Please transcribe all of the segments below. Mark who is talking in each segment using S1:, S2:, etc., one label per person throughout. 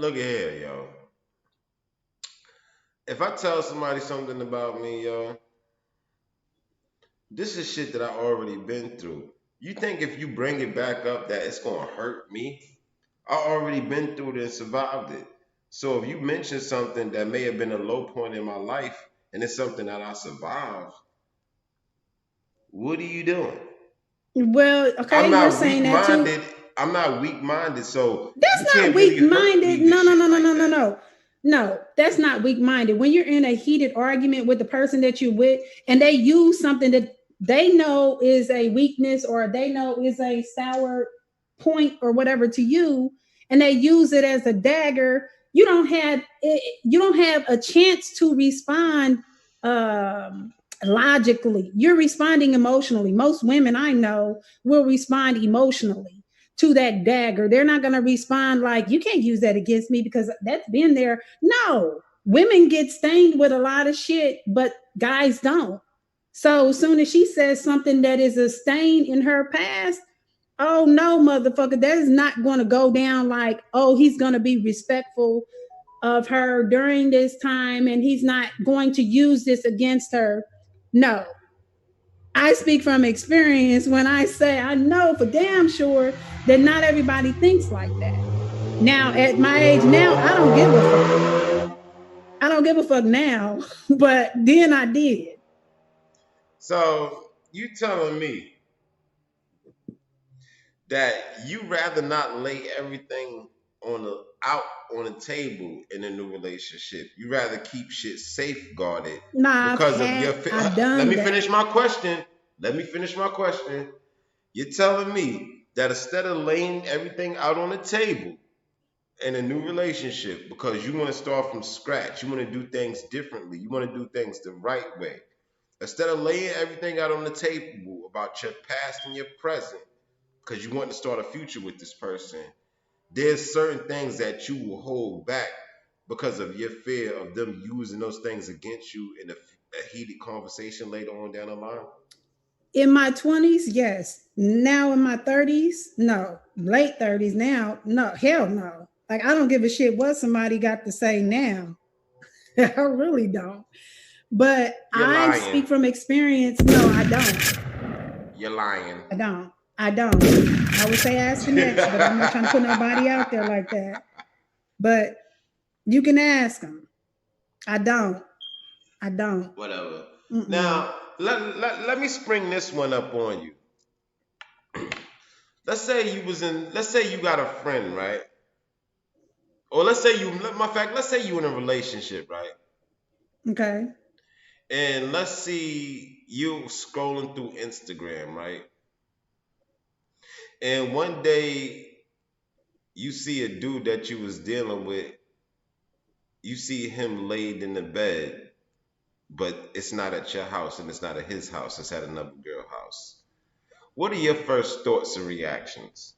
S1: Look at here, yo. If I tell somebody something about me, yo, this is shit that I already been through. You think if you bring it back up that it's gonna hurt me? I already been through it and survived it. So if you mention something that may have been a low point in my life and it's something that I survived, what are you doing?
S2: Well,
S1: I'm
S2: okay, you're
S1: not
S2: saying
S1: weak
S2: that too.
S1: minded. I'm not weak minded, so
S2: That's
S1: you
S2: not
S1: can't
S2: weak
S1: really hurt
S2: minded.
S1: me with
S2: No, no,
S1: shit
S2: no, no,
S1: like
S2: no, no,
S1: that.
S2: no. No, that's not weak minded. When you're in a heated argument with the person that you're with and they use something that they know is a weakness or they know is a sour point or whatever to you, and they use it as a dagger, you don't have a chance to respond logically. You're responding emotionally. Most women I know will respond emotionally to that dagger. They're not going to respond like, you can't use that against me because that's been there. No, women get stained with a lot of shit, but guys don't. So as soon as she says something that is a stain in her past, oh no, motherfucker, that is not going to go down like, oh, he's going to be respectful of her during this time and he's not going to use this against her. No, I speak from experience when I say I know for damn sure that not everybody thinks like that. Now, at my age now, I don't give a fuck. I don't give a fuck now, but then I did.
S1: So you telling me that you rather not lay everything on the out on the table in a new relationship. You rather keep shit safeguarded
S2: Nah,
S1: because of
S2: I've
S1: let
S2: done
S1: me finish
S2: that.
S1: my question. Let me finish my question. You're telling me that instead of laying everything out on the table in a new relationship because you want to start from scratch, you want to do things differently, you want to do things the right way. Instead of laying everything out on the table about your past and your present, because you want to start a future with this person, there's certain things that you will hold back because of your fear of them using those things against you in a heated conversation later on down the line.
S2: In my 20s, yes. Now in my 30s, no. Late 30s now, no. Hell no. Like, I don't give a shit what somebody got to say now. I really don't. But
S1: You're
S2: I
S1: lying.
S2: speak from experience. No, I don't.
S1: You're lying.
S2: I don't. I don't. I would say ask the next, but I'm not trying to put nobody out there like that. But you can ask them. I don't. I don't.
S1: Whatever.
S2: Mm-mm.
S1: Now, let me spring this one up on you. Let's say you got a friend, right? Or let's say you in a relationship, right?
S2: Okay.
S1: And let's see you scrolling through Instagram, right? And one day you see a dude that you was dealing with, you see him laid in the bed, but it's not at your house and it's not at his house, it's at another girl house. What are your first thoughts and reactions?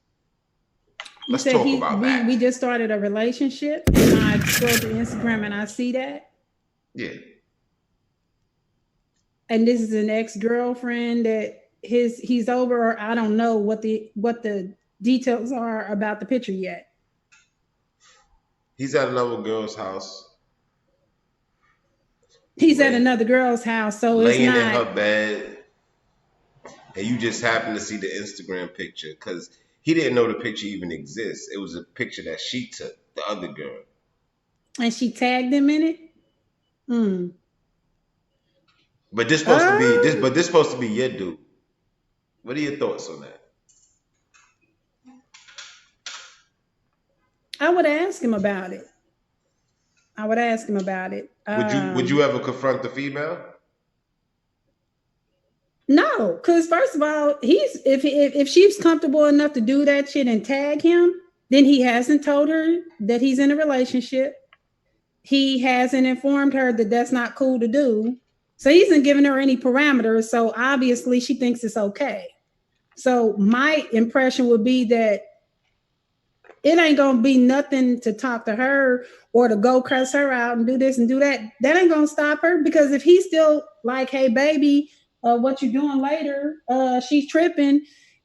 S2: You
S1: Let's
S2: said
S1: talk
S2: he
S1: about
S2: we
S1: that.
S2: just started a relationship and I scroll through Instagram and I see that.
S1: Yeah.
S2: And this is an ex-girlfriend that he's over, or I don't know what the details are about the picture yet.
S1: He's at another girl's house,
S2: He's at
S1: lay,
S2: another girl's house, so it's
S1: laying in
S2: not.
S1: her bed, and you just happen to see the Instagram picture because he didn't know the picture even exists. It was a picture that she took, the other girl.
S2: And she tagged him in it. Hmm.
S1: But this supposed to be this,
S2: Um,
S1: but this supposed to be your dude. What are your thoughts on that?
S2: I would ask him about it. I would ask him about it.
S1: Would you ever confront the female?
S2: No, because first of all, he's if she's comfortable enough to do that shit and tag him, then he hasn't told her that he's in a relationship. He hasn't informed her that that's not cool to do. So he hasn't given her any parameters. So obviously she thinks it's okay. So my impression would be that it ain't gonna be nothing to talk to her or to go cuss her out and do this and do that. That ain't gonna stop her because if he's still like, hey baby, what you doing later? She's tripping.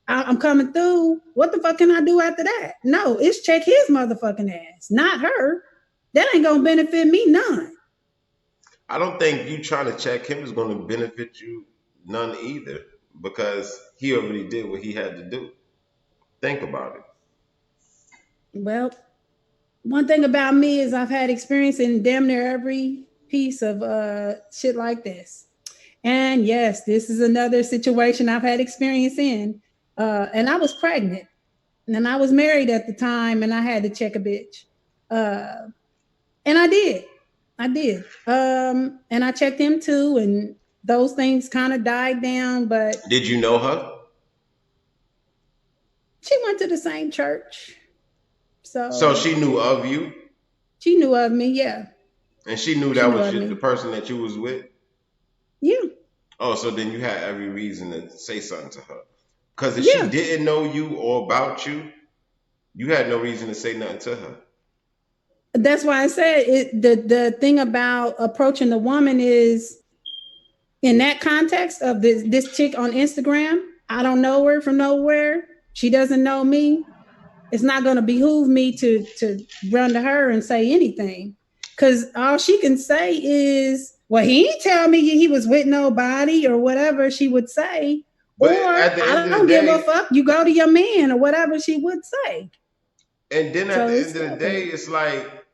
S2: I'm coming through. What the fuck can I do after that? No, it's check his motherfucking ass, not her. That ain't gonna benefit me none.
S1: I don't think you trying to check him is going to benefit you none either because he already did what he had to do. Think about it.
S2: Well, one thing about me is I've had experience in damn near every piece of shit like this. And yes, this is another situation I've had experience in. And I was pregnant and I was married at the time and I had to check a bitch. Uh, and I did. I did. And I checked him too, and those things kind of died down, but
S1: Did you know her?
S2: she went to the same church.
S1: So
S2: So
S1: she knew of you,
S2: she knew of me. Yeah.
S1: and she knew
S2: She
S1: that
S2: knew
S1: was
S2: of
S1: the
S2: me.
S1: person that you was with.
S2: Yeah.
S1: Oh, so then you had every reason to say something to her. Because if she
S2: Yeah.
S1: didn't know you or about you, you had no reason to say nothing to her.
S2: That's why I said it. The thing about approaching the woman is in that context of this chick on Instagram. I don't know her from nowhere. She doesn't know me. It's not going to behoove me to run to her and say anything, because all she can say is, "Well, he ain't tell me he was with nobody," or whatever she would say,
S1: But
S2: or
S1: at the
S2: "I
S1: end of the
S2: don't give a
S1: day,
S2: fuck. You go to your man," or whatever she would say.
S1: and then at
S2: So
S1: the
S2: it's
S1: end of the day,
S2: stupid.
S1: it's like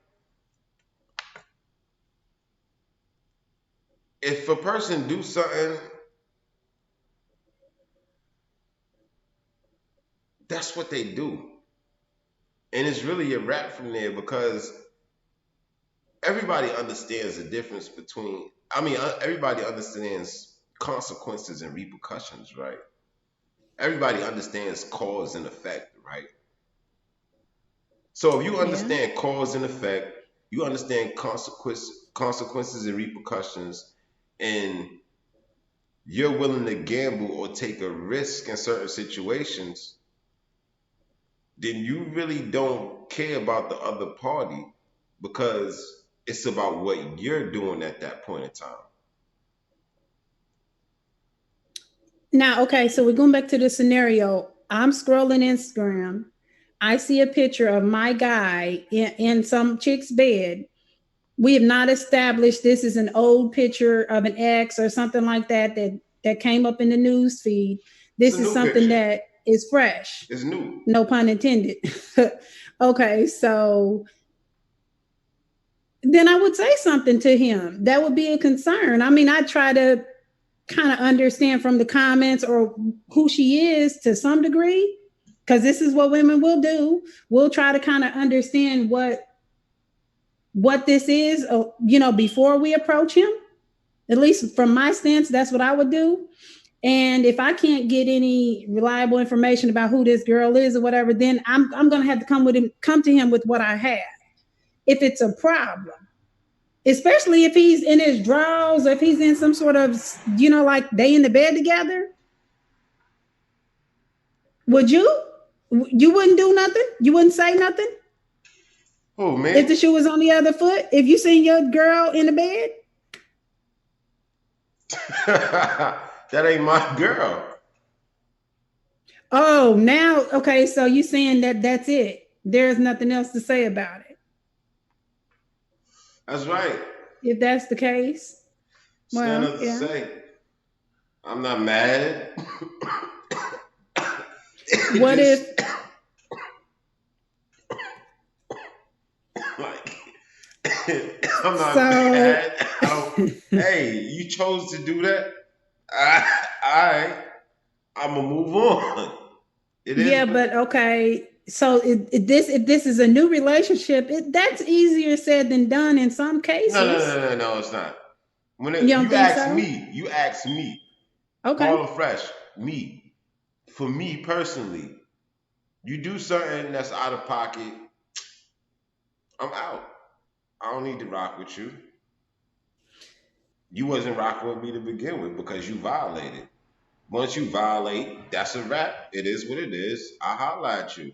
S1: if a person do something, that's what they do. And it's really a wrap from there because everybody understands the difference between, everybody understands consequences and repercussions, right? Everybody understands cause and effect, right? So if you
S2: Yeah.
S1: understand cause and effect, you understand consequences and repercussions, and you're willing to gamble or take a risk in certain situations, then you really don't care about the other party because it's about what you're doing at that point in time.
S2: Now, okay, so we're going back to the scenario. I'm scrolling Instagram. I see a picture of my guy in some chick's bed. We have not established this is an old picture of an ex or something like that came up in the news feed.
S1: It's
S2: This
S1: a
S2: is
S1: new
S2: something
S1: picture.
S2: that is fresh.
S1: It's new.
S2: No pun intended. Okay, so then I would say something to him. That would be a concern. I mean, I try to kind of understand from the comments or who she is to some degree, because this is what women will do. We'll try to kind of understand what this is, before we approach him. At least from my stance, that's what I would do. And if I can't get any reliable information about who this girl is or whatever, then I'm gonna have to come to him with what I have. If it's a problem, especially if he's in his drawers, or if he's in some sort of, like they in the bed together, would you? You wouldn't do nothing. You wouldn't say nothing
S1: Oh
S2: if
S1: man.
S2: the shoe was on the other foot. If you seen your girl in the bed.
S1: That ain't my girl.
S2: Oh, now okay. So you saying that that's it? There's nothing else to say about it.
S1: That's right.
S2: If that's the case,
S1: It's nothing
S2: well,
S1: else to
S2: yeah.
S1: say. I'm not mad. It
S2: What if?
S1: just like I'm not
S2: So
S1: mad. I don't. Hey, you chose to do that. I, I'm gonna move on. It is
S2: yeah,
S1: what.
S2: but okay. So if this is a new relationship, that's easier said than done in some
S1: No, no,
S2: cases.
S1: no, no, no. It's not. When
S2: You don't
S1: you
S2: think
S1: ask
S2: so?
S1: me, you ask me,
S2: Okay.
S1: Harlem Fresh, me. For me personally, you do something that's out of pocket, I'm out. I don't need to rock with you. You wasn't rocking with me to begin with because you violated. Once you violate, that's a wrap. It is what it is. I holla at you.